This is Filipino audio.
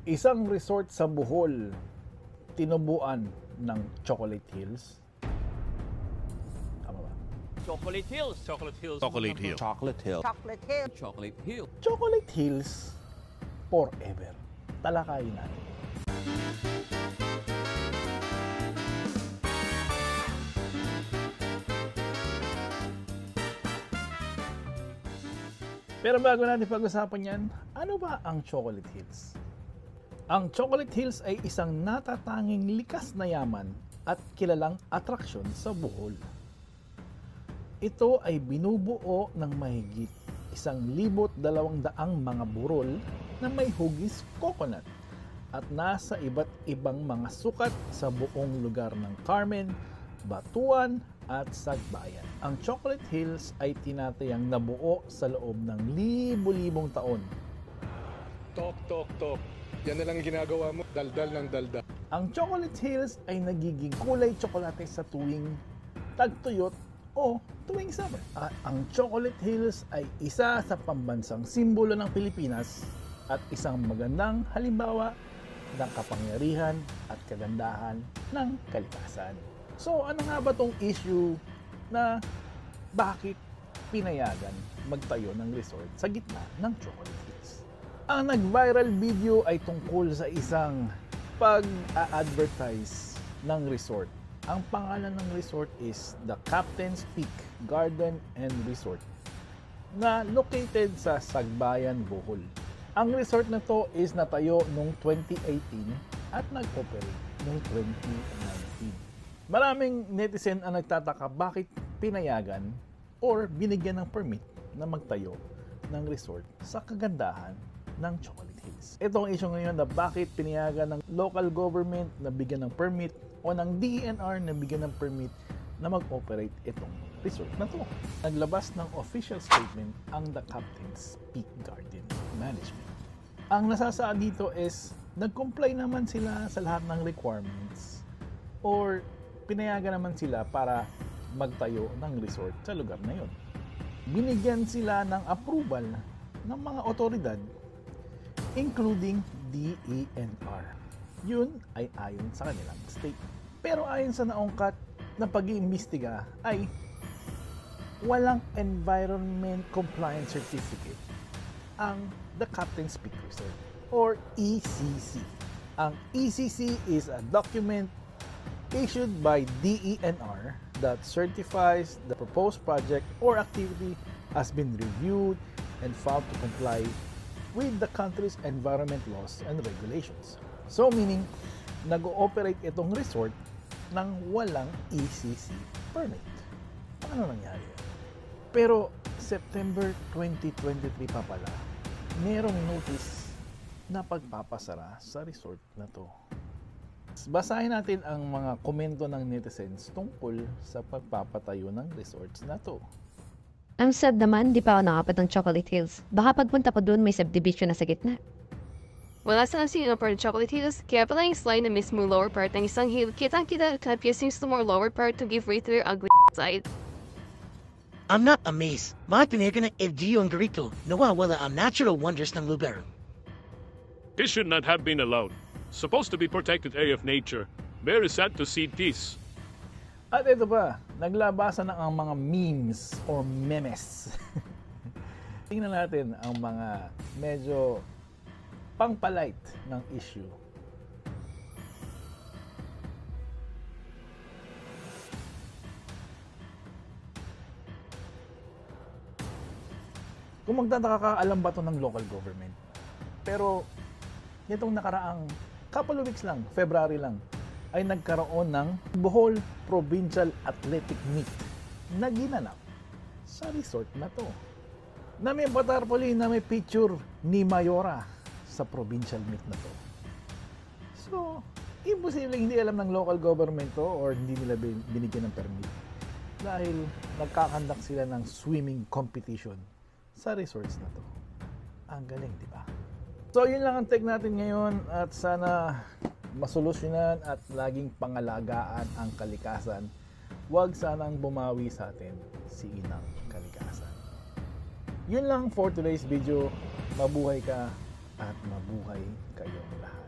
Isang resort sa Bohol, tinubuan ng Chocolate Hills. Tama ba? Chocolate Hills. Chocolate Hills. Chocolate Hill. Chocolate Hill. Chocolate Hill. Chocolate Hill. Chocolate Hills forever. Talakayin natin. Pero bago natin pag-usapan yan, ano ba ang Chocolate Hills? Ang Chocolate Hills ay isang natatanging likas na yaman at kilalang atraksyon sa Bohol. Ito ay binubuo ng mahigit 1,200 mga burol na may hugis coconut at nasa iba't ibang mga sukat sa buong lugar ng Carmen, Batuan at Sagbayan. Ang Chocolate Hills ay tinatayang nabuo sa loob ng libo-libong taon. Tok, tok, tok. Yan na lang ginagawa mo, daldal ng daldal. Ang Chocolate Hills ay nagiging kulay tsokolate sa tuwing tagtuyot o tuwing summer. At ang Chocolate Hills ay isa sa pambansang simbolo ng Pilipinas at isang magandang halimbawa ng kapangyarihan at kagandahan ng kalikasan. So ano nga ba tong issue na bakit pinayagan magtayo ng resort sa gitna ng Chocolate Hills? Ang nag-viral video ay tungkol sa isang pag-a-advertise ng resort. Ang pangalan ng resort is the Captain's Peak Garden and Resort na located sa Sagbayan, Bohol. Ang resort na to is natayo noong 2018 at nag-operate noong 2019. Maraming netizen ang nagtataka bakit pinayagan or binigyan ng permit na magtayo ng resort sa kagandahan ng Chocolate Hills. Ito ang issue ngayon na bakit pinayagan ng local government na bigyan ng permit o ng DENR na bigyan ng permit na mag-operate itong resort na to. Naglabas ng official statement ang The Captain's Peak Garden Management. Ang nasasaad dito is nag-comply naman sila sa lahat ng requirements or pinayagan naman sila para magtayo ng resort sa lugar na yun. Binigyan sila ng approval ng mga otoridad including DENR. Yun ay ayon sa kanilang statement. Pero ayon sa naungkat na pag-iimbestiga ay walang Environment Compliance Certificate ang The Captain's Peak Resort or ECC. Ang ECC is a document issued by DENR that certifies the proposed project or activity has been reviewed and found to comply with the country's environment laws and regulations. So meaning, nag-ooperate itong resort ng walang ECC permit. Paano nangyari yan? Pero September 2023 pa pala, merong notice na pagpapasara sa resort na to. Basahin natin ang mga komento ng netizens tungkol sa pagpapatayo ng resorts na to. Ang sad naman, di pa ako nakapat ng Chocolate Hills. Baka pagpunta ko doon may subdivision na sa gitna. Wala sa sino part ng Chocolate Hills, kaya pala yung slide na mismo lower part ng isang hill, kitang-kita kapya seems to more lower part to give way to their ugly side. I'm not amazed. Bakit pinayagan ng LGU ang garito? Nawawala ang natural wonders ng lugar. This should not have been allowed. Supposed to be protected area of nature. Very sad to see this. At ito pa, naglabasan na ang mga memes or memes. Tingnan natin ang mga medyo pangpalight ng issue. Kung magtataka ka, alam ba ito ng local government? Pero, itong nakaraang couple of weeks lang, February lang, ay nagkaroon ng Bohol Provincial Athletic Meet na ginanap sa resort na to. Na may batarpoli na may picture ni Mayora sa provincial meet na to. So, imposible hindi alam ng local government to or hindi nila binigyan ng permit. Dahil nagkakandak sila ng swimming competition sa resorts na to. Ang galing, di ba? So, yun lang ang take natin ngayon at sana masolusyonan at laging pangalagaan ang kalikasan. Huwag sanang bumawi sa atin si Inang Kalikasan. Yun lang for today's video. Mabuhay ka at mabuhay kayong lahat.